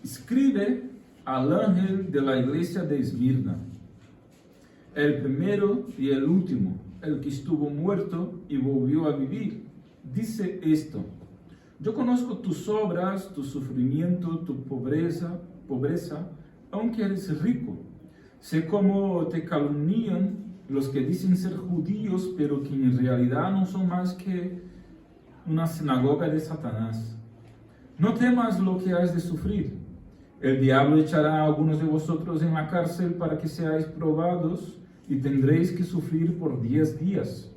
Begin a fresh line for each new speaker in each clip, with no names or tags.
escribe al ángel de la iglesia de Esmirna, el primero y el último, el que estuvo muerto y volvió a vivir. Dice esto: yo conozco tus obras, tu sufrimiento, tu pobreza, aunque eres rico. Sé cómo te calumnian los que dicen ser judíos, pero que en realidad no son más que una sinagoga de Satanás. No temas lo que has de sufrir. El diablo echará a algunos de vosotros en la cárcel para que seáis probados y tendréis que sufrir por 10 días.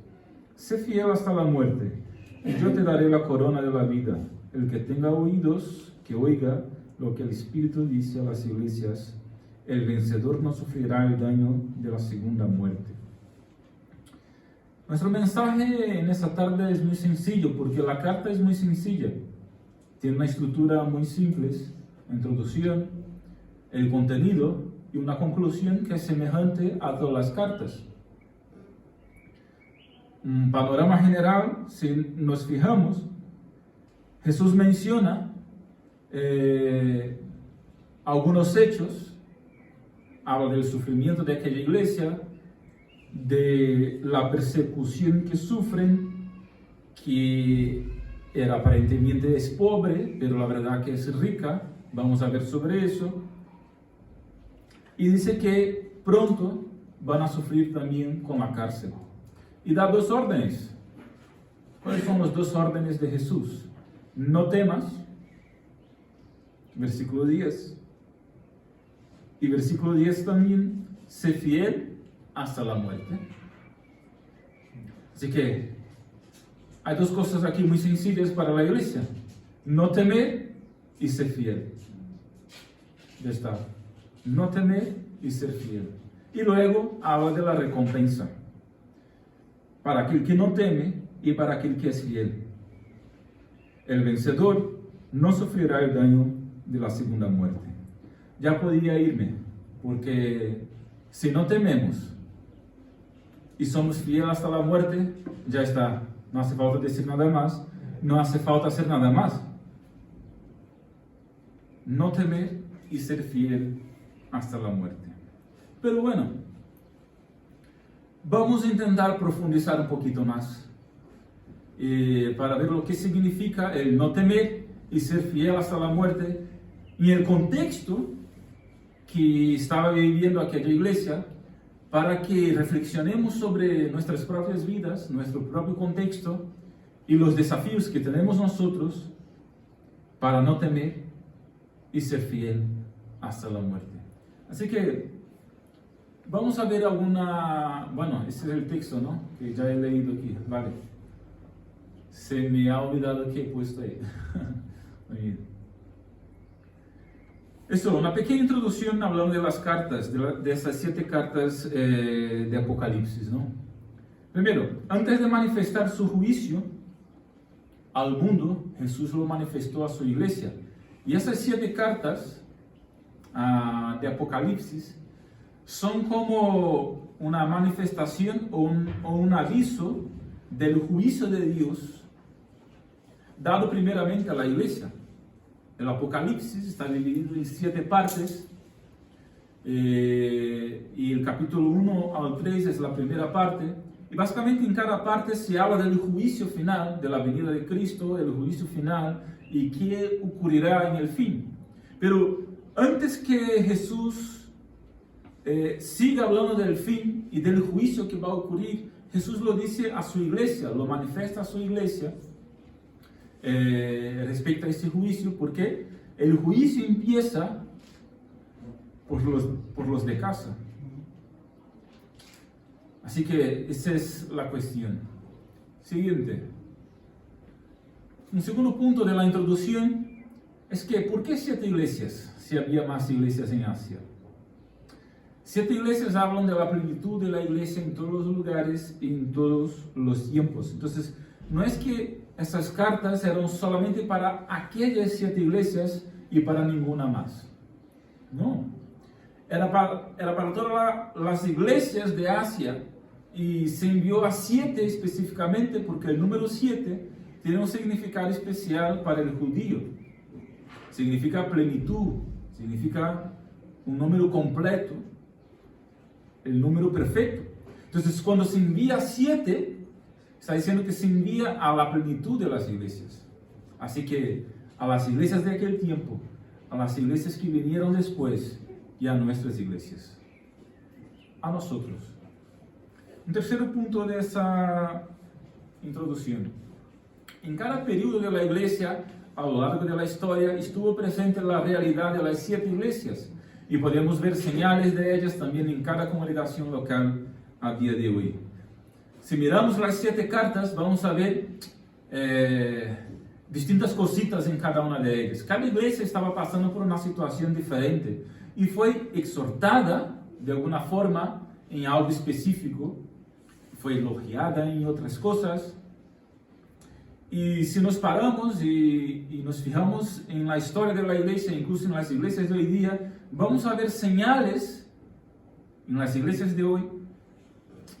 Sé fiel hasta la muerte, y yo te daré la corona de la vida. El que tenga oídos, que oiga lo que el Espíritu dice a las iglesias. El vencedor no sufrirá el daño de la segunda muerte. Nuestro mensaje en esta tarde es muy sencillo, porque la carta es muy sencilla. Tiene una estructura muy simple, introducción, el contenido y una conclusión que es semejante a todas las cartas. Un panorama general, si nos fijamos, Jesús menciona algunos hechos, habla del sufrimiento de aquella iglesia, de la persecución que sufren, que era aparentemente es pobre, pero la verdad que es rica. Vamos a ver sobre eso. Y dice que pronto van a sufrir también con la cárcel. Y da 2 órdenes. ¿Cuáles son las 2 órdenes de Jesús? No temas, versículo 10. Y versículo 10 también, sé fiel hasta la muerte. Así que hay 2 cosas aquí muy sencillas para la iglesia: no temer y ser fiel. Ya está. No temer y ser fiel. Y luego habla de la recompensa para aquel que no teme y para aquel que es fiel. El vencedor no sufrirá el daño de la segunda muerte. Ya podía irme, porque si no tememos y somos fieles hasta la muerte, ya está. No hace falta decir nada más, no hace falta hacer nada más. No temer y ser fiel hasta la muerte. Pero bueno, vamos a intentar profundizar un poquito más para ver lo que significa el no temer y ser fiel hasta la muerte y el contexto que estaba viviendo aquella iglesia, para que reflexionemos sobre nuestras propias vidas, nuestro propio contexto y los desafíos que tenemos nosotros para no temer y ser fiel hasta la muerte. Así que vamos a ver bueno, ese es el texto, ¿no? Que ya he leído aquí, vale. Se me ha olvidado que he puesto ahí. Muy bien. Eso, una pequeña introducción hablando de las cartas, de esas 7 cartas de Apocalipsis, ¿no? Primero, antes de manifestar su juicio al mundo, Jesús lo manifestó a su iglesia. Y esas 7 cartas de Apocalipsis son como una manifestación o un aviso del juicio de Dios dado primeramente a la iglesia. El Apocalipsis está dividido en 7 partes y el capítulo 1 al 3 es la primera parte, y básicamente en cada parte se habla del juicio final, de la venida de Cristo, el juicio final y qué ocurrirá en el fin. Pero antes que Jesús siga hablando del fin y del juicio que va a ocurrir, Jesús lo dice a su iglesia, lo manifiesta a su iglesia respecto a este juicio, porque el juicio empieza por los de casa. Así que esa es la cuestión. Siguiente. Un segundo punto de la introducción es que ¿por qué 7 iglesias si había más iglesias en Asia? 7 iglesias hablan de la plenitud de la iglesia en todos los lugares y en todos los tiempos. Entonces, no es que esas cartas eran solamente para aquellas 7 iglesias y para ninguna más. No. Era para todas las iglesias de Asia, y se envió a 7 específicamente porque el número 7 tiene un significado especial para el judío. significa plenitud, significa un número completo, el número perfecto. Entonces, cuando se envía 7, está diciendo que se envía a la plenitud de las iglesias. Así que a las iglesias de aquel tiempo, a las iglesias que vinieron después y a nuestras iglesias, a nosotros. Un tercer punto de esa introducción. En cada periodo de la iglesia, a lo largo de la historia, estuvo presente la realidad de las 7 iglesias y podemos ver señales de ellas también en cada congregación local a día de hoy. Si miramos las 7 cartas, vamos a ver distintas cositas en cada una de ellas. Cada iglesia estaba pasando por una situación diferente y fue exhortada de alguna forma en algo específico, fue elogiada en otras cosas. Y si nos paramos y nos fijamos en la historia de la iglesia, incluso en las iglesias de hoy día, vamos a ver señales en las iglesias de hoy,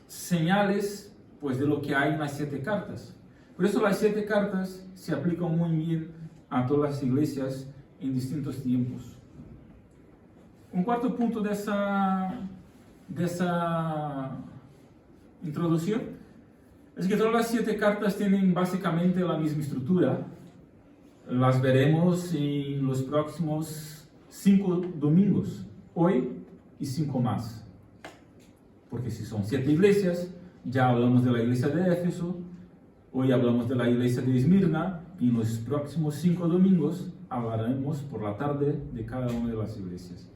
señales pues de lo que hay en las 7 cartas. Por eso las 7 cartas se aplican muy bien a todas las iglesias en distintos tiempos. Un cuarto punto de esa introducción es que todas las 7 cartas tienen básicamente la misma estructura. Las veremos en los próximos 5 domingos, hoy y 5 más. Porque si son 7 iglesias, ya hablamos de la iglesia de Éfeso, hoy hablamos de la iglesia de Esmirna, y en los próximos 5 domingos hablaremos por la tarde de cada una de las iglesias.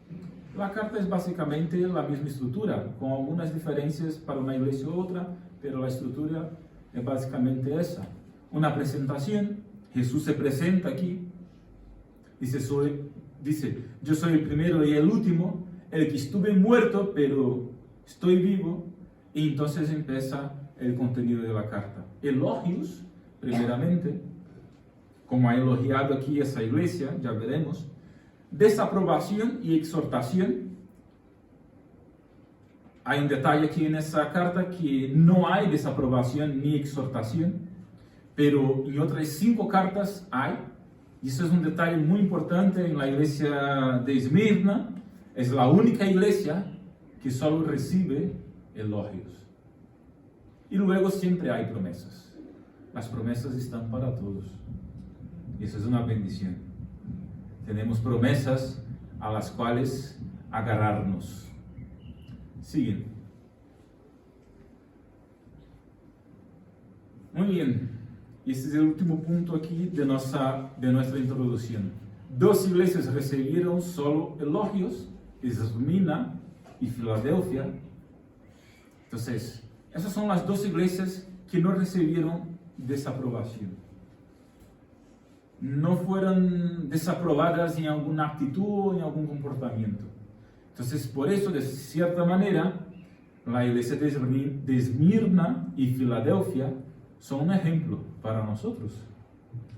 La carta es básicamente la misma estructura, con algunas diferencias para una iglesia u otra, pero la estructura es básicamente esa. Una presentación, Jesús se presenta aquí, dice, yo soy el primero y el último, el que estuve muerto, pero estoy vivo, y entonces empieza el contenido de la carta. Elogios, primeramente, como ha elogiado aquí esa iglesia, ya veremos. Desaprobación y exhortación. Hay un detalle aquí en esa carta que no hay desaprobación ni exhortación, pero en otras 5 cartas hay. Y eso es un detalle muy importante en la iglesia de Esmirna. Es la única iglesia que solo recibe elogios. Y luego siempre hay promesas. Las promesas están para todos. Y eso es una bendición. Tenemos promesas a las cuales agarrarnos. Siguen. Muy bien. Este es el último punto aquí de nuestra introducción. 2 iglesias recibieron solo elogios, Esmirna y Filadelfia. Entonces, esas son las 2 iglesias que no recibieron desaprobación. No fueron desaprobadas en alguna actitud o en algún comportamiento. Entonces, por eso, de cierta manera, la iglesia de Esmirna y Filadelfia son un ejemplo para nosotros.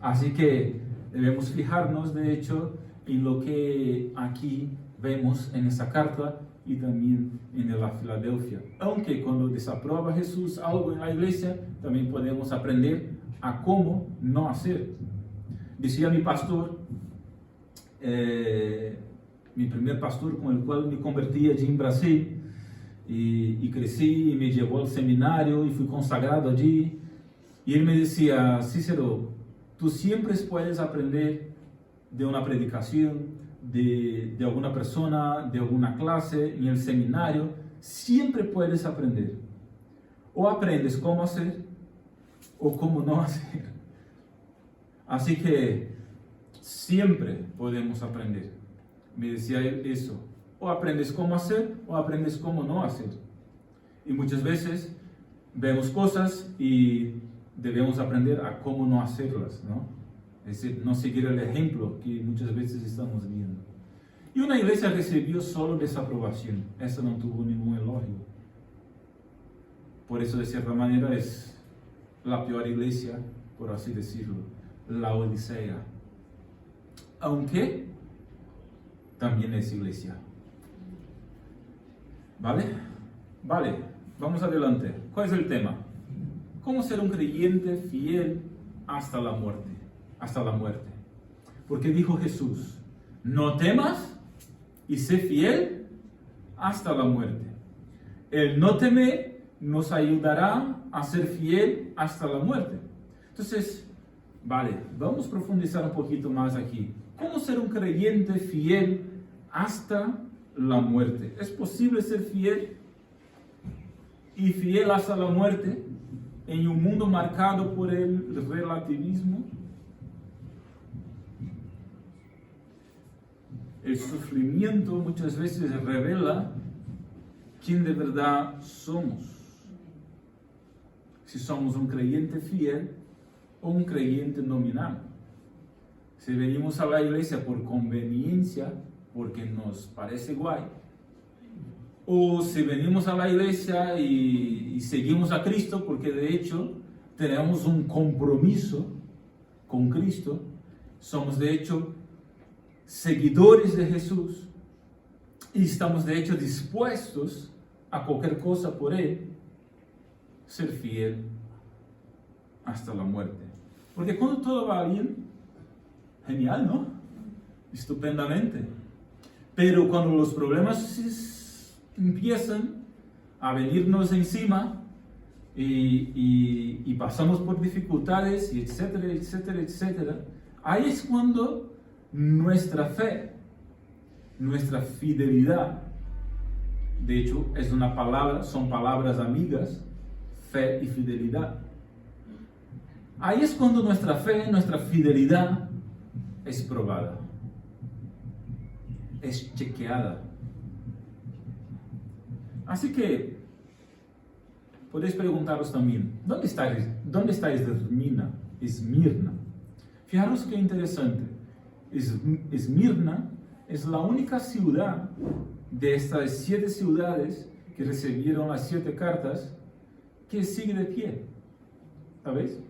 Así que debemos fijarnos, de hecho, en lo que aquí vemos en esa carta y también en la Filadelfia. Aunque cuando desaprueba Jesús algo en la iglesia, también podemos aprender a cómo no hacer. Decía mi pastor, mi primer pastor con el cual me convertí allí en Brasil, y crecí y me llevó al seminario y fui consagrado allí. Y él me decía, Cícero, tú siempre puedes aprender de una predicación, de alguna persona, de alguna clase, en el seminario, siempre puedes aprender. O aprendes cómo hacer o cómo no hacer. Así que siempre podemos aprender. Me decía él eso. O aprendes cómo hacer o aprendes cómo no hacer. Y muchas veces vemos cosas y debemos aprender a cómo no hacerlas, ¿no? Es decir, no seguir el ejemplo que muchas veces estamos viendo. Y una iglesia recibió solo desaprobación. Esa no tuvo ningún elogio. Por eso, de cierta manera, es la peor iglesia, por así decirlo, la Odisea. Aunque también es iglesia. ¿Vale? Vale, vamos adelante. ¿Cuál es el tema? ¿Cómo ser un creyente fiel hasta la muerte? Hasta la muerte. Porque dijo Jesús, no temas y sé fiel hasta la muerte. El no temer nos ayudará a ser fiel hasta la muerte. Entonces, vale, vamos a profundizar un poquito más aquí. ¿Cómo ser un creyente fiel hasta la muerte? ¿Es posible ser fiel y fiel hasta la muerte en un mundo marcado por el relativismo? El sufrimiento muchas veces revela quién de verdad somos. Si somos un creyente fiel o un creyente nominal. Si venimos a la iglesia por conveniencia, porque nos parece guay, o si venimos a la iglesia y seguimos a Cristo porque de hecho tenemos un compromiso con Cristo, somos de hecho seguidores de Jesús y estamos de hecho dispuestos a cualquier cosa por Él, ser fiel hasta la muerte. Porque cuando todo va bien, genial, ¿no? Estupendamente. Pero cuando los problemas empiezan a venirnos encima y pasamos por dificultades, y etcétera, etcétera, etcétera, ahí es cuando nuestra fe, nuestra fidelidad, de hecho es una palabra, son palabras amigas, fe y fidelidad. Ahí es cuando nuestra fe, nuestra fidelidad es probada, es chequeada. Así que podéis preguntaros también, ¿dónde está Esmirna? Fijaros qué interesante. Esmirna es la única ciudad de estas 7 ciudades que recibieron las 7 cartas que sigue de pie. ¿Sabéis?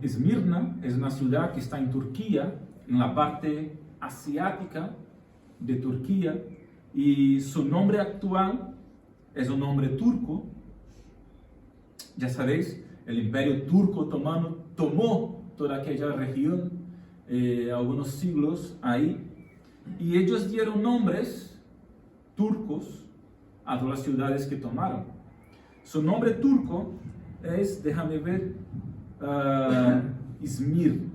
Esmirna es una ciudad que está en Turquía, en la parte asiática de Turquía, y su nombre actual es un nombre turco. Ya sabéis, el imperio turco otomano tomó toda aquella región algunos siglos ahí, y ellos dieron nombres turcos a todas las ciudades que tomaron. Su nombre turco es, déjame ver, Izmir,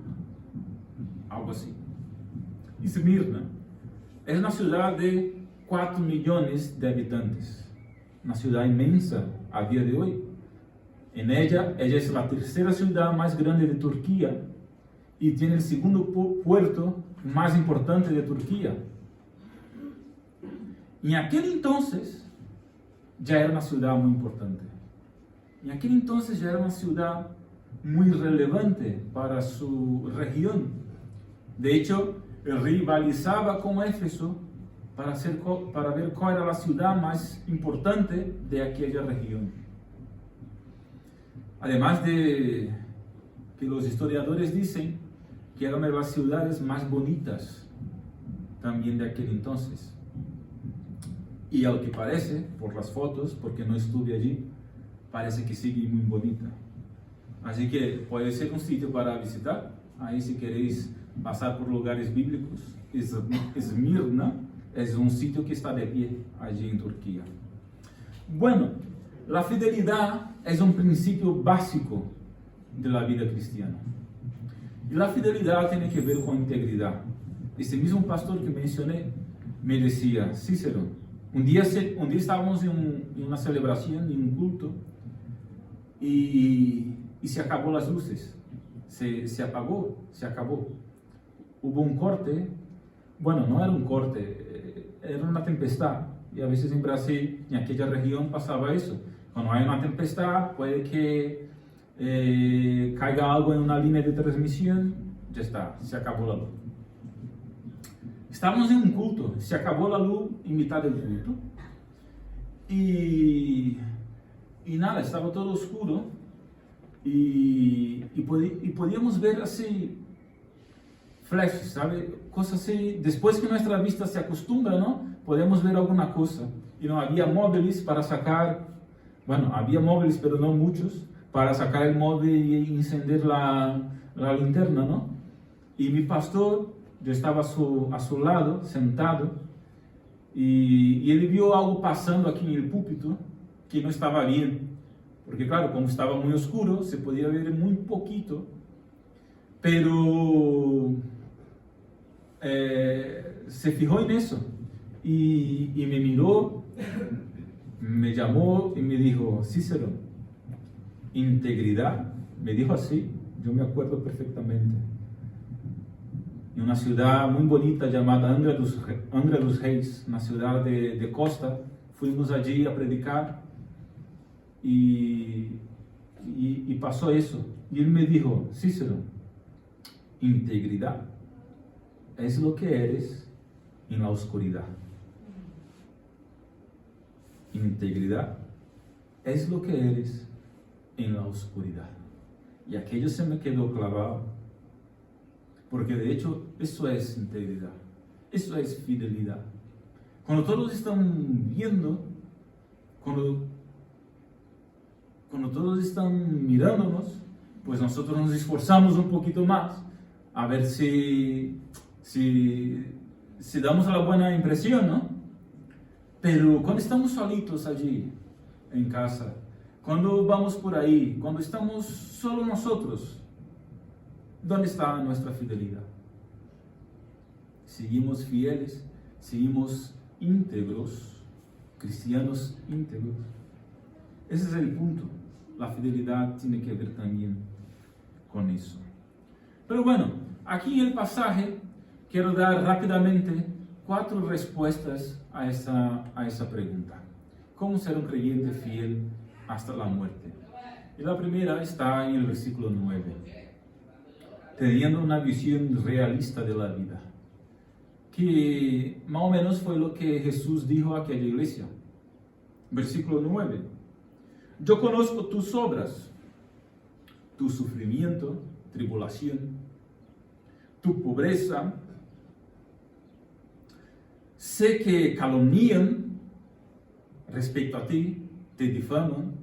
algo así. Esmirna es una ciudad de 4 millones de habitantes, una ciudad inmensa a día de hoy. Ella es la tercera ciudad más grande de Turquía y tiene el segundo puerto más importante de Turquía. Y en aquel entonces ya era una ciudad muy importante. En aquel entonces ya era una ciudad muy relevante para su región. De hecho, rivalizaba con Éfeso para ver cuál era la ciudad más importante de aquella región. Además de que los historiadores dicen que era una de las ciudades más bonitas también de aquel entonces. Y al que parece, por las fotos, porque no estuve allí, parece que sigue muy bonita. Así que puede ser un sitio para visitar. Ahí si queréis pasar por lugares bíblicos, Esmirna es un sitio que está de pie allí en Turquía. Bueno, la fidelidad es un principio básico de la vida cristiana. Y la fidelidad tiene que ver con integridad. Este mismo pastor que mencioné me decía, Cícero, un día estábamos en una celebración, en un culto, y se acabó las luces. Se acabó. Hubo un corte. Bueno, no era un corte, era una tempestad. Y a veces en Brasil, en aquella región, pasaba eso. Cuando hay una tempestad, puede que caiga algo en una línea de transmisión, ya está, se acabó la luz. Estábamos en un culto, se acabó la luz en mitad del culto. Y nada, estaba todo oscuro. Y podíamos ver así flashes, ¿sabe? Cosas así. Después que nuestra vista se acostumbra, ¿no? Podemos ver alguna cosa. Y no había móviles para sacar, bueno, había móviles, pero no muchos, para sacar el móvil y encender la linterna, ¿no? Y mi pastor yo estaba a su lado, sentado, y él vio algo pasando aquí en el púlpito que no estaba bien, porque claro, como estaba muy oscuro, se podía ver muy poquito, pero se fijó en eso y me miró, me llamó y me dijo: Cícero, integridad, me dijo así, yo me acuerdo perfectamente. En una ciudad muy bonita llamada Angra dos Reis, una ciudad de costa, fuimos allí a predicar y pasó eso. Y él me dijo: Cícero, integridad es lo que eres en la oscuridad. Integridad es lo que eres en la oscuridad. Y aquello se me quedó clavado, porque de hecho eso es integridad, eso es fidelidad. Cuando todos están viendo, cuando todos están mirándonos, pues nosotros nos esforzamos un poquito más a ver si damos la buena impresión, ¿no? Pero cuando estamos solitos allí en casa, cuando vamos por ahí, cuando estamos solo nosotros, ¿dónde está nuestra fidelidad? ¿Seguimos fieles? ¿Seguimos íntegros? ¿Cristianos íntegros? Ese es el punto. La fidelidad tiene que ver también con eso. Pero bueno, aquí en el pasaje quiero dar rápidamente 4 respuestas a esa pregunta. ¿Cómo ser un creyente fiel hasta la muerte? Y la primera está en el versículo 9. Teniendo una visión realista de la vida. Que más o menos fue lo que Jesús dijo a aquella iglesia. Versículo 9. Yo conozco tus obras, tu sufrimiento, tribulación, tu pobreza. Sé que calumnian respecto a ti, te difaman.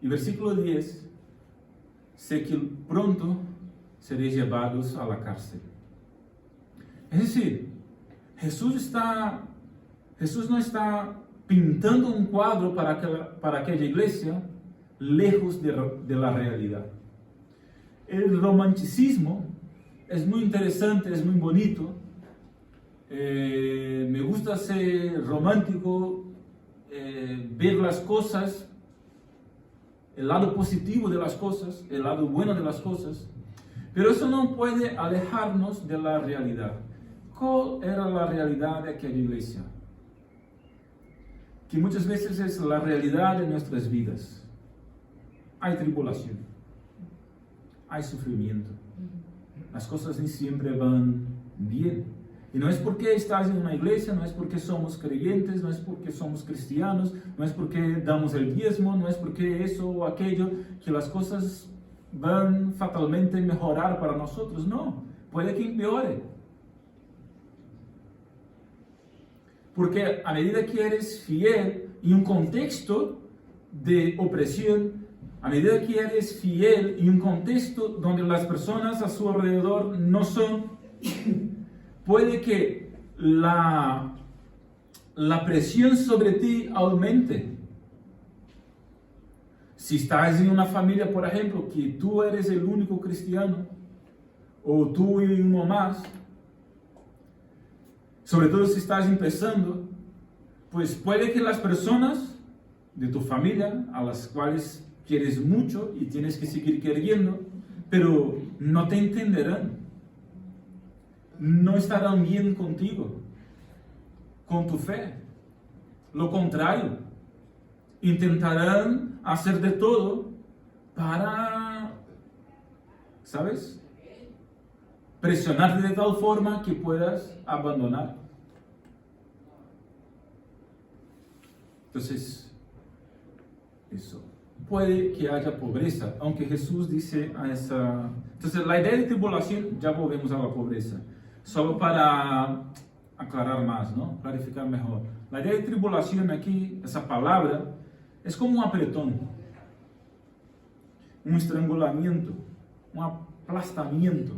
Y versículo 10. Sé que pronto seréis llevados a la cárcel. Es decir, Jesús no está pintando un cuadro para aquella iglesia lejos de la realidad. El romanticismo es muy interesante, es muy bonito. Me gusta ser romántico, ver las cosas, el lado positivo de las cosas, el lado bueno de las cosas, pero eso no puede alejarnos de la realidad. ¿Cuál era la realidad de aquella iglesia? Que muchas veces es la realidad de nuestras vidas. Hay tribulación, hay sufrimiento, las cosas ni siempre van bien. Y no es porque estás en una iglesia, no es porque somos creyentes, no es porque somos cristianos, no es porque damos el diezmo, no es porque eso o aquello, que las cosas van fatalmente a mejorar para nosotros. No, puede que empeore. Porque a medida que eres fiel en un contexto de opresión, a medida que eres fiel en un contexto donde las personas a su alrededor no son, puede que la presión sobre ti aumente. Si estás en una familia, por ejemplo, que tú eres el único cristiano, o tú y uno más, sobre todo si estás empezando, pues puede que las personas de tu familia, a las cuales quieres mucho y tienes que seguir queriendo, pero no te entenderán. No estarán bien contigo, con tu fe. Lo contrario, intentarán hacer de todo para, ¿sabes?, presionarte de tal forma que puedas abandonar. Entonces, eso. Puede que haya pobreza, aunque Jesús dice a esa... Entonces, la idea de tribulación, ya volvemos a la pobreza. Solo para aclarar más, ¿no? Clarificar mejor. La idea de tribulación aquí, esa palabra, es como un apretón, un estrangulamiento, un aplastamiento.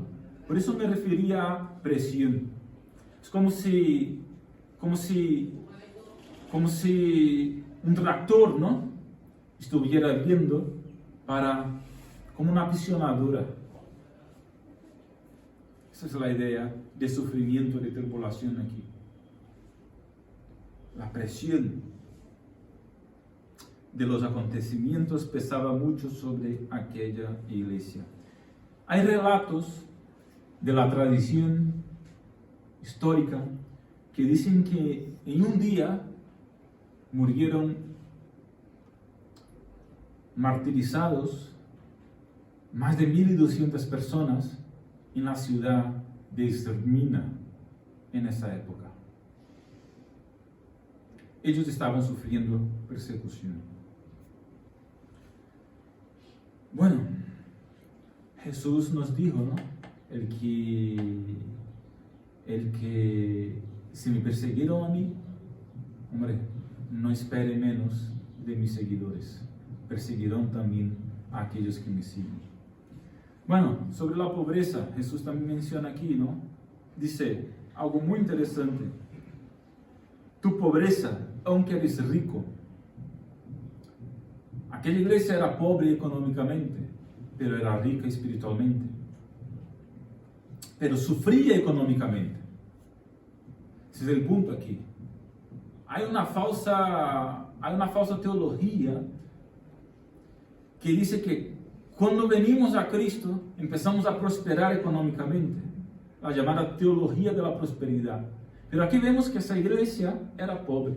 Por eso me refería a presión. Es como si un tractor, ¿no?, estuviera viendo como una apisonadora. Esa es la idea de sufrimiento, de tribulación aquí. La presión de los acontecimientos pesaba mucho sobre aquella iglesia. Hay relatos de la tradición histórica que dicen que en un día murieron martirizados más de 1.200 personas en la ciudad de Esmirna en esa época. Ellos estaban sufriendo persecución. Bueno, Jesús nos dijo, ¿no?, el que si me persiguieron a mí, hombre, no espere menos de mis seguidores. Perseguirán también a aquellos que me siguen. Bueno, sobre la pobreza, Jesús también menciona aquí, ¿no? Dice algo muy interesante. Tu pobreza, aunque eres rico. Aquella iglesia era pobre económicamente, pero era rica espiritualmente. Pero sufría económicamente. Ese es el punto aquí. Hay una falsa teología que dice que cuando venimos a Cristo empezamos a prosperar económicamente, la llamada teología de la prosperidad. Pero aquí vemos que esa iglesia era pobre.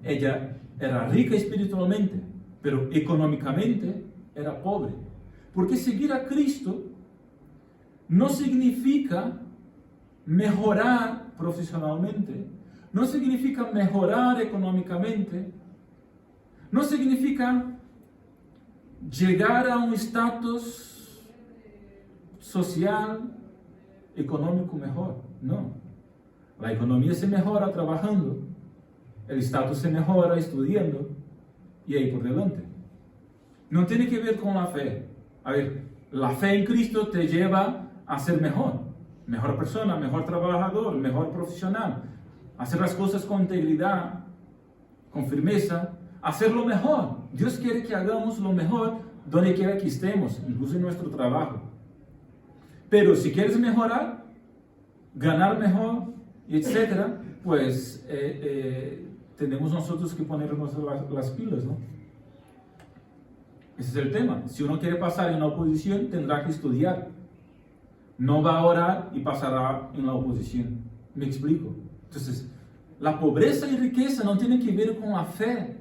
Ella era rica espiritualmente, pero económicamente era pobre. Porque seguir a Cristo no significa mejorar profesionalmente, no significa mejorar económicamente, no significa llegar a un estatus social, económico mejor. No. La economía se mejora trabajando, el estatus se mejora estudiando y ahí por delante. No tiene que ver con la fe. A ver, la fe en Cristo te lleva a ser mejor persona, mejor trabajador, mejor profesional, hacer las cosas con integridad, con firmeza, hacerlo mejor. Dios quiere que hagamos lo mejor donde quiera que estemos, incluso en nuestro trabajo. Pero si quieres mejorar, ganar mejor, etc., pues tenemos nosotros que ponernos las pilas, ¿no? Ese es el tema. Si uno quiere pasar en la oposición, tendrá que estudiar. No va a orar y pasará en la oposición. ¿Me explico? Entonces, la pobreza y riqueza no tienen que ver con la fe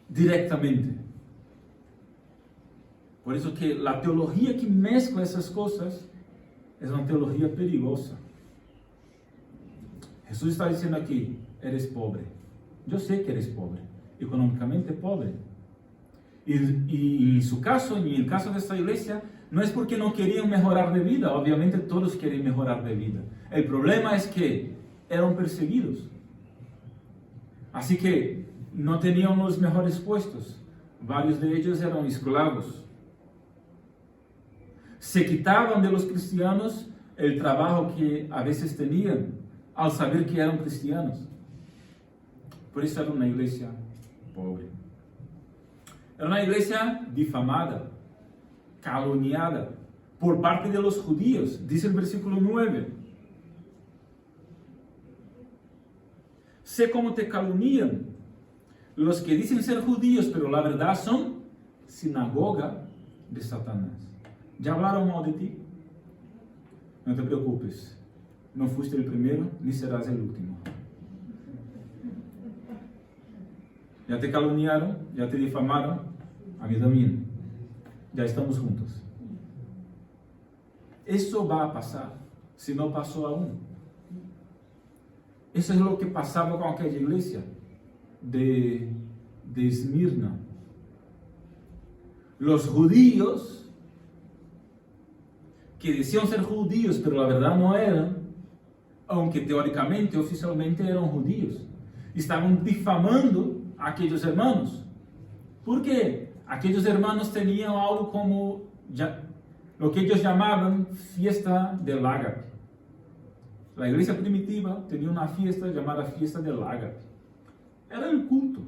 directamente. Por eso que la teología que mezcla esas cosas es una teología peligrosa. Jesús está diciendo aquí, eres pobre. Yo sé que eres pobre, económicamente pobre. Y en su caso, en el caso de esta iglesia, no es porque no querían mejorar de vida. Obviamente todos quieren mejorar de vida. El problema es que eran perseguidos. Así que no tenían los mejores puestos. Varios de ellos eran esclavos. Se quitaban de los cristianos el trabajo que a veces tenían al saber que eran cristianos. Por eso era una iglesia pobre. Era una iglesia difamada, calumniada por parte de los judíos. Dice el versículo 9. Sé cómo te calumnian los que dicen ser judíos, pero la verdad son sinagoga de Satanás. ¿Ya hablaron mal de ti? No te preocupes. No fuiste el primero, ni serás el último. Ya te calumniaron, ya te difamaron, a mí también. Ya estamos juntos. Eso va a pasar, si no pasó aún. Eso es lo que pasaba con aquella iglesia de Esmirna. Los judíos, que decían ser judíos, pero la verdad no eran, aunque teóricamente, oficialmente eran judíos, estaban difamando a aquellos hermanos. ¿Por qué? Aquellos hermanos tenían algo como lo que ellos llamaban fiesta del ágape. La iglesia primitiva tenía una fiesta llamada fiesta del ágape. Era el culto.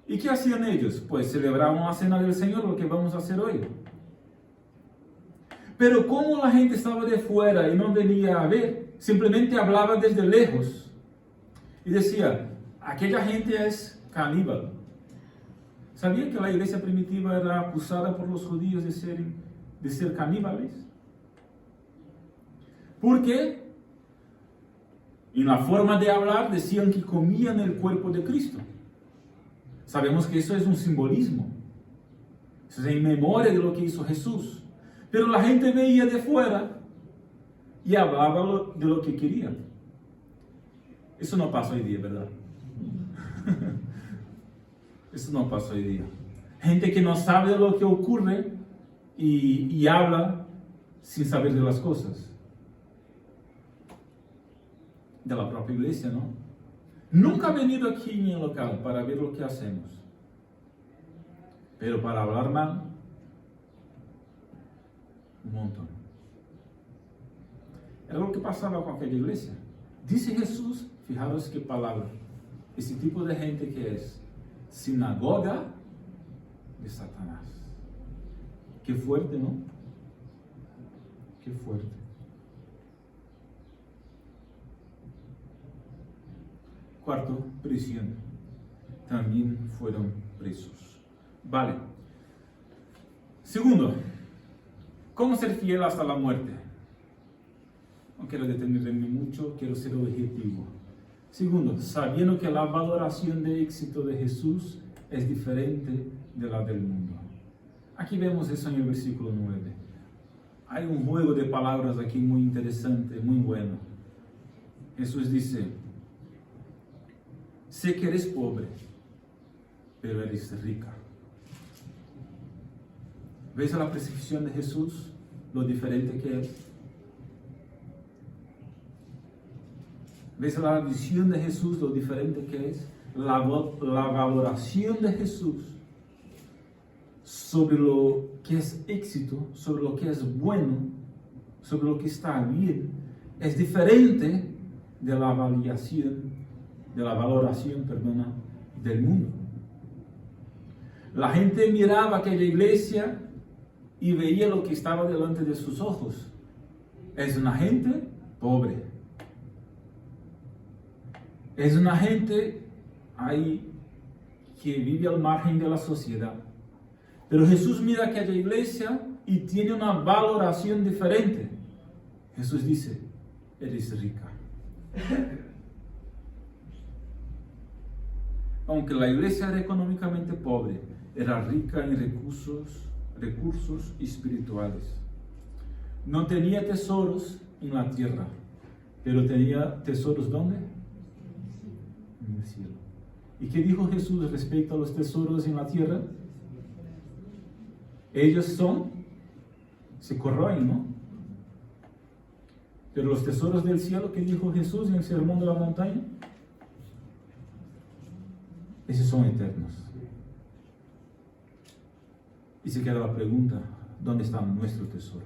¿Y qué hacían ellos? Pues celebraban la cena del Señor, lo que vamos a hacer hoy. Pero como la gente estaba de fuera y no venía a ver, simplemente hablaba desde lejos. Y decía, aquella gente es caníbal. ¿Sabían que la iglesia primitiva era acusada por los judíos de ser caníbales? Porque en la forma de hablar decían que comían el cuerpo de Cristo. Sabemos que eso es un simbolismo. Eso es en memoria de lo que hizo Jesús. Pero la gente veía de fuera y hablaba de lo que querían. Eso no pasa hoy día, ¿verdad? Eso no pasa hoy día. Gente que no sabe de lo que ocurre y habla sin saber de las cosas. De la propia iglesia, ¿no? Nunca ha venido aquí en el local para ver lo que hacemos. Pero para hablar mal, un montón. Era lo que pasaba con aquella iglesia. Dice Jesús, fijaros qué palabra. Ese tipo de gente que es sinagoga de Satanás. Qué fuerte, ¿no? Qué fuerte. Cuarto, prisión. También fueron presos. Vale. Segundo, ¿cómo ser fiel hasta la muerte? No quiero detenerme mucho, quiero ser objetivo. Segundo, sabiendo que la valoración de éxito de Jesús es diferente de la del mundo. Aquí vemos eso en el versículo 9. Hay un juego de palabras aquí muy interesante, muy bueno. Jesús dice, sé que eres pobre, pero eres rica. ¿Ves la percepción de Jesús? Lo diferente que es. ¿Ves la visión de Jesús? Lo diferente que es. La valoración de Jesús sobre lo que es éxito, sobre lo que es bueno, sobre lo que está bien, es diferente de la valoración del mundo. La gente miraba aquella iglesia y veía lo que estaba delante de sus ojos. Es una gente pobre. Es una gente ahí que vive al margen de la sociedad. Pero Jesús mira aquella iglesia y tiene una valoración diferente. Jesús dice, eres rica. Aunque la iglesia era económicamente pobre, era rica en recursos espirituales. No tenía tesoros en la tierra, pero tenía tesoros ¿dónde? En el cielo. ¿Y qué dijo Jesús respecto a los tesoros en la tierra? Ellos se corroen, ¿no? Pero los tesoros del cielo, ¿qué dijo Jesús en el sermón de la montaña? Esos son eternos. Y se queda la pregunta, ¿dónde está nuestro tesoro?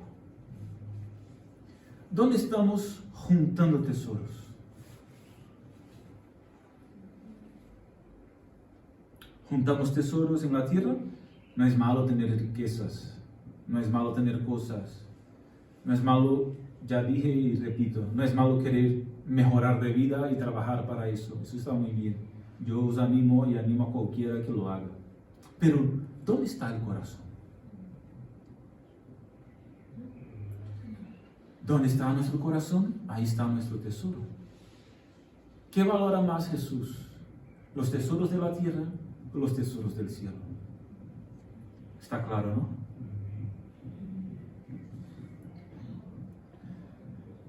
¿Dónde estamos juntando tesoros? ¿Juntamos tesoros en la tierra? No es malo tener riquezas, no es malo tener cosas, no es malo, ya dije y repito, no es malo querer mejorar de vida y trabajar para eso. Eso está muy bien. Yo os animo y animo a cualquiera que lo haga. Pero, ¿dónde está el corazón? ¿Dónde está nuestro corazón? Ahí está nuestro tesoro. ¿Qué valora más Jesús? ¿Los tesoros de la tierra o los tesoros del cielo? Está claro, ¿no?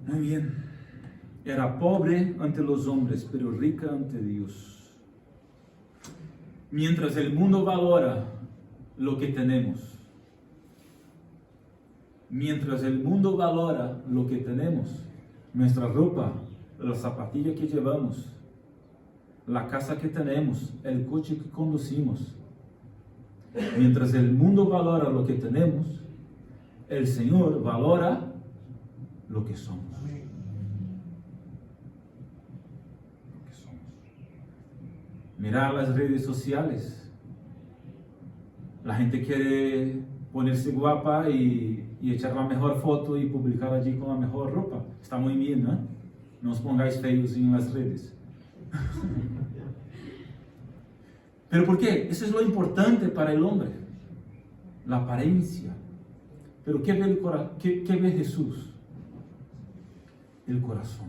Muy bien. Era pobre ante los hombres, pero rica ante Dios. Mientras el mundo valora lo que tenemos, nuestra ropa, la zapatilla que llevamos, la casa que tenemos, el coche que conducimos, mientras el mundo valora lo que tenemos, el Señor valora lo que somos. Mirar las redes sociales. La gente quiere ponerse guapa y echar la mejor foto y publicar allí con la mejor ropa. Está muy bien, ¿no? No os pongáis feos en las redes. ¿Pero por qué? Eso es lo importante para el hombre. La apariencia. Pero ¿qué ve, qué ve Jesús? El corazón.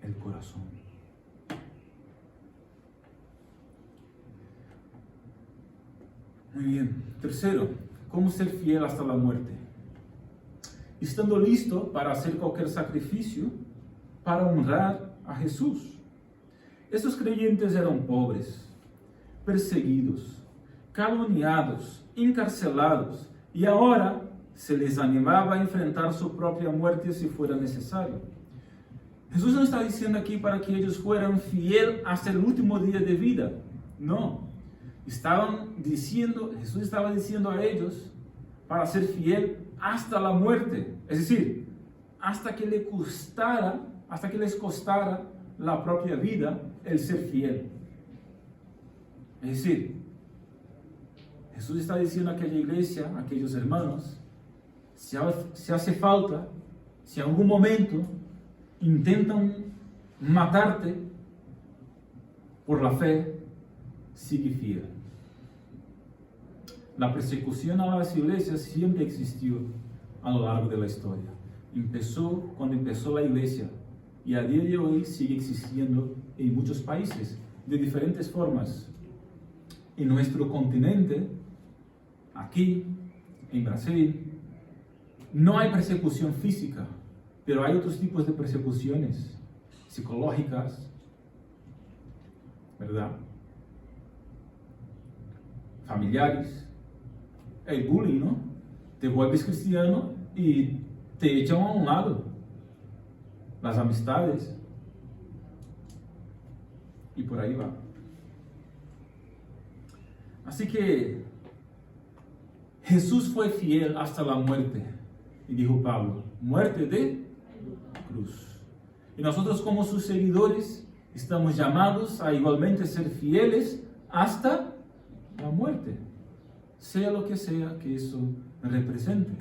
El corazón. Muy bien. Tercero, ¿cómo ser fiel hasta la muerte? Estando listo para hacer cualquier sacrificio para honrar a Jesús. Estos creyentes eran pobres, perseguidos, caluniados, encarcelados, y ahora se les animaba a enfrentar su propia muerte si fuera necesario. Jesús no está diciendo aquí para que ellos fueran fieles hasta el último día de vida. No. Jesús estaba diciendo a ellos para ser fiel hasta la muerte. Es decir, hasta que les costara la propia vida el ser fiel. Es decir, Jesús está diciendo a aquella iglesia, a aquellos hermanos, si hace falta, si en algún momento intentan matarte por la fe, sigue fiel. La persecución a las iglesias siempre existió a lo largo de la historia. Empezó cuando empezó la iglesia y a día de hoy sigue existiendo en muchos países de diferentes formas. En nuestro continente, aquí, en Brasil, no hay persecución física, pero hay otros tipos de persecuciones psicológicas, ¿verdad? Familiares, el bullying, ¿no? Te vuelves cristiano y te echan a un lado. Las amistades. Y por ahí va. Así que Jesús fue fiel hasta la muerte. Y dijo Pablo, muerte de cruz. Y nosotros como sus seguidores estamos llamados a igualmente ser fieles hasta la muerte. Sea lo que sea que eso represente.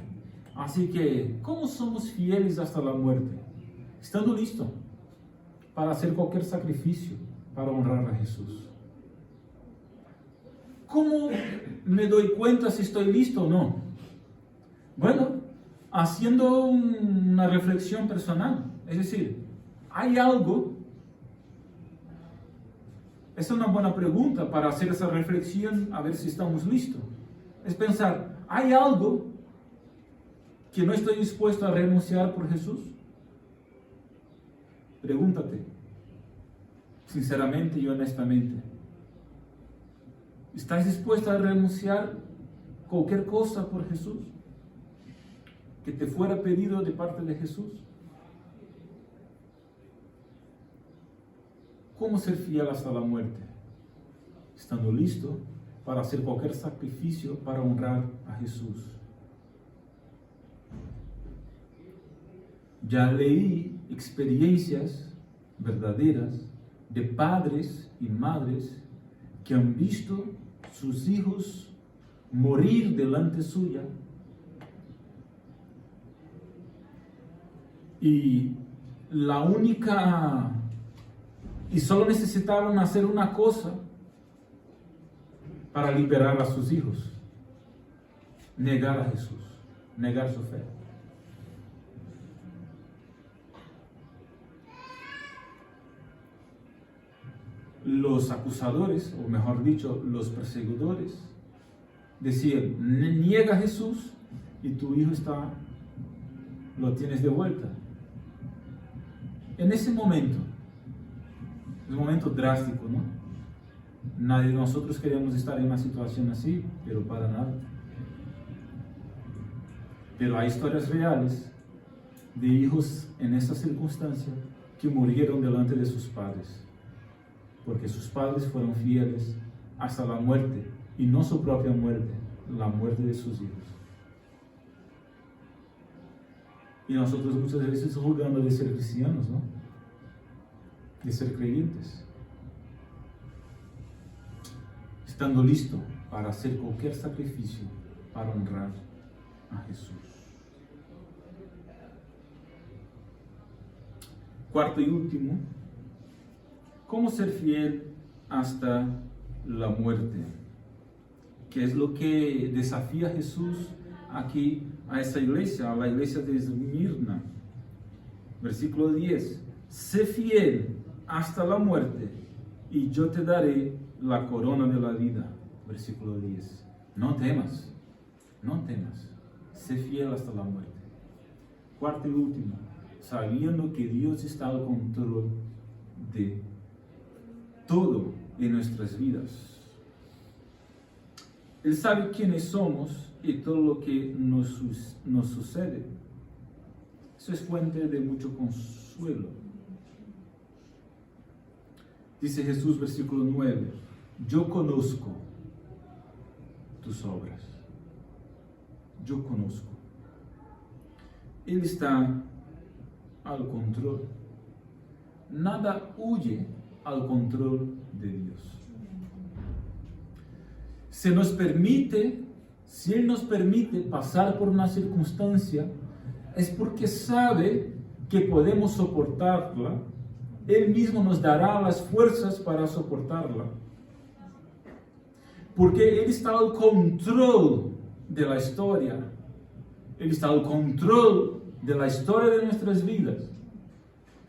Así que, ¿cómo somos fieles hasta la muerte? Estando listo para hacer cualquier sacrificio para honrar a Jesús. ¿Cómo me doy cuenta si estoy listo o no? Bueno, haciendo una reflexión personal. Es decir, ¿hay algo? Esa es una buena pregunta para hacer esa reflexión a ver si estamos listos. Es pensar, ¿hay algo que no estoy dispuesto a renunciar por Jesús? Pregúntate, sinceramente y honestamente. ¿Estás dispuesto a renunciar cualquier cosa por Jesús? Que te fuera pedido de parte de Jesús. ¿Cómo ser fiel hasta la muerte? Estando listo para hacer cualquier sacrificio para honrar a Jesús. Ya leí experiencias verdaderas de padres y madres que han visto sus hijos morir delante suya y solo necesitaban hacer una cosa para liberar a sus hijos: negar a Jesús, negar su fe. Los acusadores, o mejor dicho, los perseguidores, decían: niega a Jesús y tu hijo lo tienes de vuelta. En ese momento, es un momento drástico, ¿no? Nadie de nosotros queremos estar en una situación así, pero para nada. Pero hay historias reales de hijos en esta circunstancia que murieron delante de sus padres, porque sus padres fueron fieles hasta la muerte, y no su propia muerte, la muerte de sus hijos. Y nosotros muchas veces jugando de ser cristianos, ¿no? De ser creyentes. Estando listo para hacer cualquier sacrificio para honrar a Jesús. Cuarto y último, ¿cómo ser fiel hasta la muerte? Que es lo que desafía Jesús aquí a esa iglesia, a la iglesia de Esmirna. Versículo 10. Sé fiel hasta la muerte y yo te daré la corona de la vida. Versículo 10. No temas, no temas. Sé fiel hasta la muerte. Cuarto y último, sabiendo que Dios está al control de todo en nuestras vidas. Él sabe quiénes somos y todo lo que nos sucede. Eso es fuente de mucho consuelo. Dice Jesús, versículo 9, yo conozco tus obras. Yo conozco. Él está al control. Nada huye al control de Dios. Si Él nos permite pasar por una circunstancia, es porque sabe que podemos soportarla. Él mismo nos dará las fuerzas para soportarla. Porque Él está al control de la historia. Él está al control de la historia de nuestras vidas.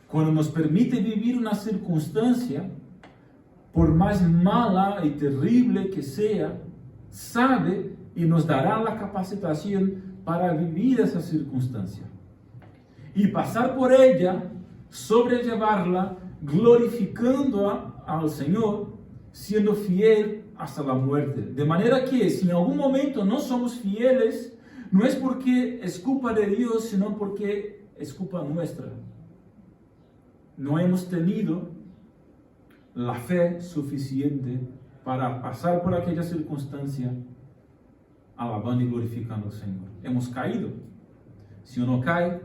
Cuando nos permite vivir una circunstancia, por más mala y terrible que sea, sabe y nos dará la capacitación para vivir esa circunstancia. Y pasar por ella, sobrellevarla, glorificando al Señor, siendo fiel hasta la muerte. De manera que si en algún momento no somos fieles, no es porque es culpa de Dios, sino porque es culpa nuestra. No hemos tenido la fe suficiente para pasar por aquella circunstancia alabando y glorificando al Señor. Hemos caído. Si uno cae,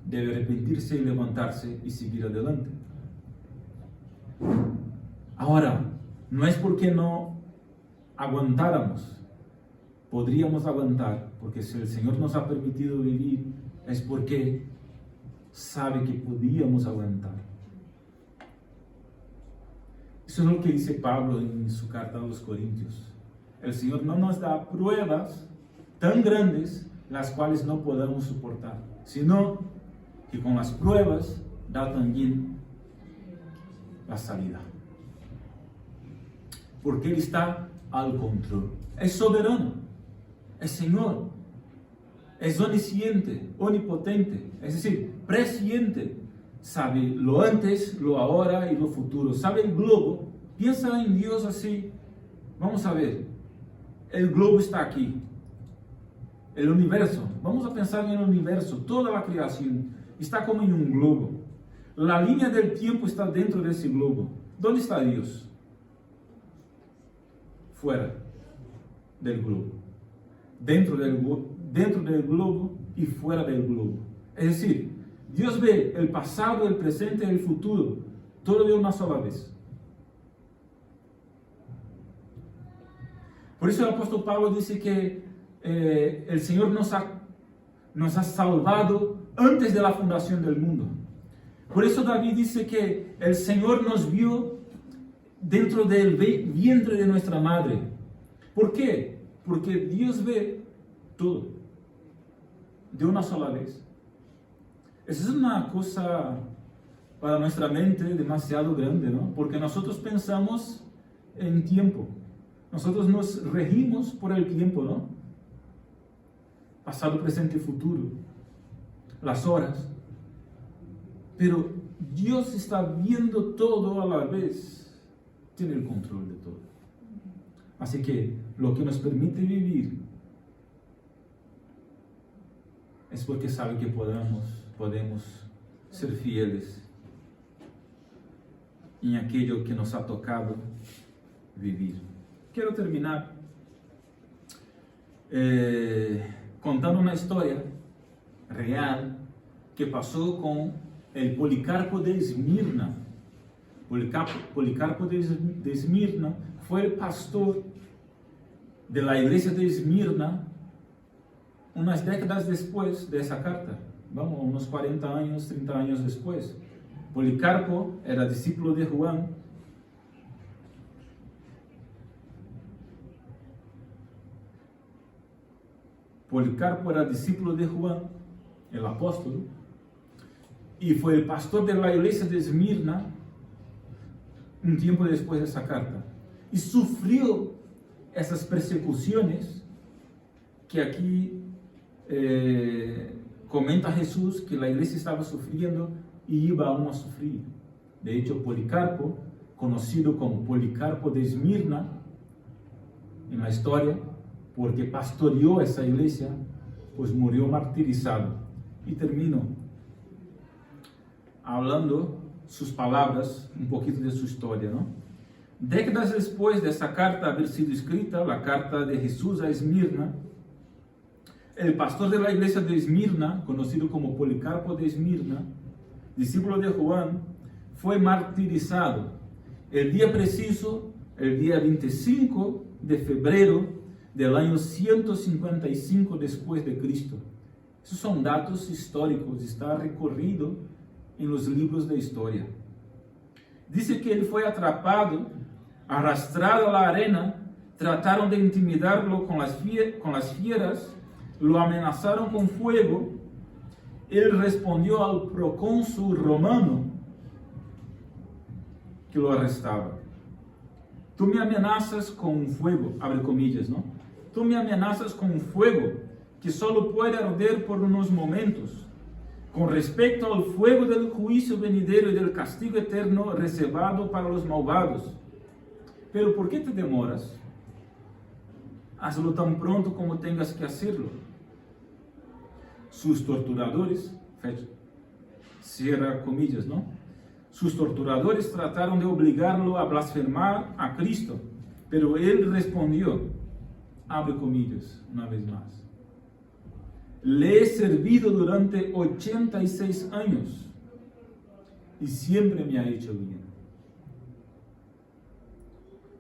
debe arrepentirse y levantarse y seguir adelante. Ahora, no es porque no aguantáramos. Podríamos aguantar, porque si el Señor nos ha permitido vivir, es porque sabe que podíamos aguantar. Eso es lo que dice Pablo en su carta a los Corintios. El Señor no nos da pruebas tan grandes las cuales no podamos soportar, sino que con las pruebas da también la salida. Porque Él está al control. Es soberano, es Señor, es onisciente, onipotente, es decir, presciente. Sabe lo antes, lo ahora y lo futuro. Sabe el globo. Piensa en Dios así. Vamos a ver. El globo está aquí. El universo. Vamos a pensar en el universo. Toda la creación está como en un globo. La línea del tiempo está dentro de ese globo. ¿Dónde está Dios? Fuera del globo. Dentro del globo y fuera del globo. Es decir, Dios ve el pasado, el presente y el futuro, todo de una sola vez. Por eso el apóstol Pablo dice que el Señor nos ha salvado antes de la fundación del mundo. Por eso David dice que el Señor nos vio dentro del vientre de nuestra madre. ¿Por qué? Porque Dios ve todo de una sola vez. Esa es una cosa para nuestra mente demasiado grande, ¿no? Porque nosotros pensamos en tiempo. Nosotros nos regimos por el tiempo, ¿no? Pasado, presente y futuro. Las horas. Pero Dios está viendo todo a la vez. Tiene el control de todo. Así que lo que nos permite vivir es porque sabe que podemos ser fieles en aquello que nos ha tocado vivir. Quiero terminar contando una historia real que pasó con el Policarpo de Esmirna. Policarpo de Esmirna fue el pastor de la iglesia de Esmirna unas décadas después de esa carta, vamos, unos 40 años, 30 años después. Policarpo era discípulo de Juan. Policarpo era discípulo de Juan, el apóstol, y fue el pastor de la iglesia de Esmirna un tiempo después de esa carta. Y sufrió esas persecuciones que aquí comenta Jesús que la iglesia estaba sufriendo y iba aún a sufrir. De hecho, Policarpo, conocido como Policarpo de Esmirna en la historia, porque pastoreó esa iglesia, pues murió martirizado. Y termino hablando sus palabras, un poquito de su historia, ¿no? Décadas después de esa carta haber sido escrita, la carta de Jesús a Esmirna, el pastor de la iglesia de Esmirna, conocido como Policarpo de Esmirna, discípulo de Juan, fue martirizado el día preciso, el día 25 de febrero del año 155 después de Cristo. Esos son datos históricos, está recorrido en los libros de historia. Dice que él fue atrapado, arrastrado a la arena, trataron de intimidarlo con las fieras, lo amenazaron con fuego. Él respondió al procónsul romano que lo arrestaba: tú me amenazas con fuego, abre comillas, ¿no? Tú me amenazas con fuego que solo puede arder por unos momentos, con respecto al fuego del juicio venidero y del castigo eterno reservado para los malvados. Pero ¿por qué te demoras? Hazlo tan pronto como tengas que hacerlo. Sus torturadores, cierra comillas, ¿no? Sus torturadores trataron de obligarlo a blasfemar a Cristo, pero él respondió, abre comillas, una vez más: le he servido durante 86 años y siempre me ha hecho bien.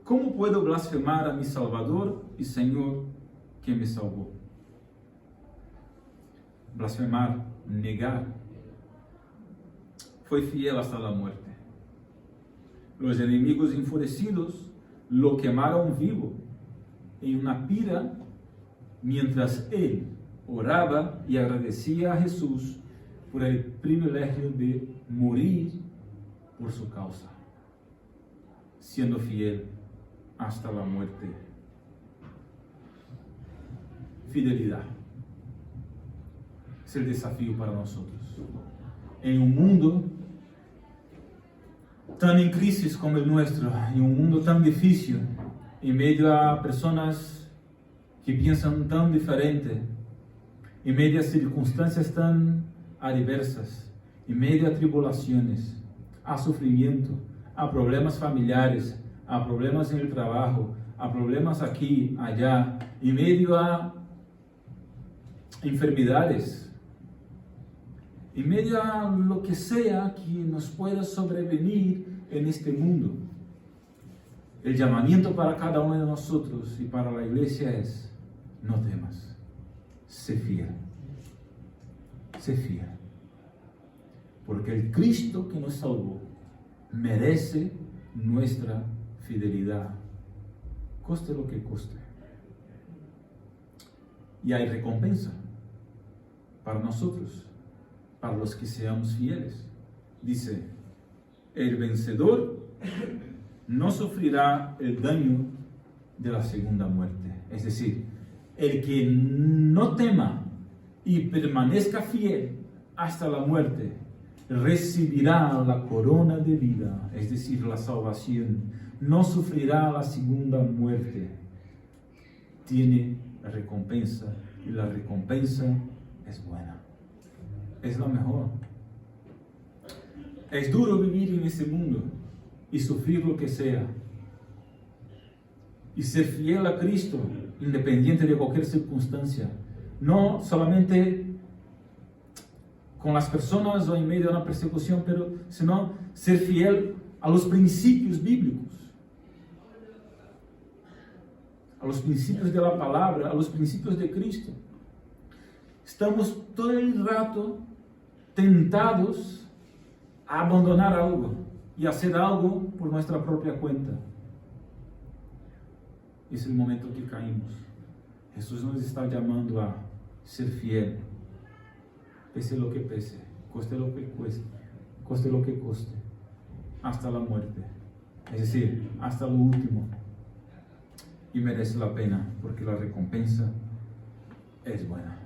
¿Cómo puedo blasfemar a mi Salvador y Señor que me salvó? Blasfemar, negar. Fue fiel hasta la muerte. Los enemigos enfurecidos lo quemaron vivo en una pira mientras él oraba y agradecía a Jesús por el privilegio de morir por su causa, siendo fiel hasta la muerte. Fidelidad es el desafío para nosotros. En un mundo tan en crisis como el nuestro, en un mundo tan difícil, en medio a personas que piensan tan diferente, en medio a circunstancias tan adversas, en medio a tribulaciones, a sufrimiento, a problemas familiares, a problemas en el trabajo, a problemas aquí, allá, en medio a enfermedades, en medio a lo que sea que nos pueda sobrevenir en este mundo. El llamamiento para cada uno de nosotros y para la iglesia es: no temas, sé fiel, sé fiel, porque el Cristo que nos salvó merece nuestra fidelidad, coste lo que coste. Y hay recompensa para nosotros, para los que seamos fieles. Dice: el vencedor no sufrirá el daño de la segunda muerte. Es decir, el que no tema y permanezca fiel hasta la muerte recibirá la corona de vida, es decir, la salvación. No sufrirá la segunda muerte. Tiene recompensa, y la recompensa es buena, es la mejor. Es duro vivir en este mundo y sufrir lo que sea, y ser fiel a Cristo independiente de cualquier circunstancia. No solamente con las personas o en medio de una persecución, sino ser fiel a los principios bíblicos, a los principios de la palabra, a los principios de Cristo. Estamos todo el rato tentados a abandonar algo y hacer algo por nuestra propia cuenta. Es el momento que caímos. Jesús nos está llamando a ser fiel, pese lo que pese, cueste lo que cueste, coste lo que coste, hasta la muerte, es decir, hasta lo último. Y merece la pena, porque la recompensa es buena.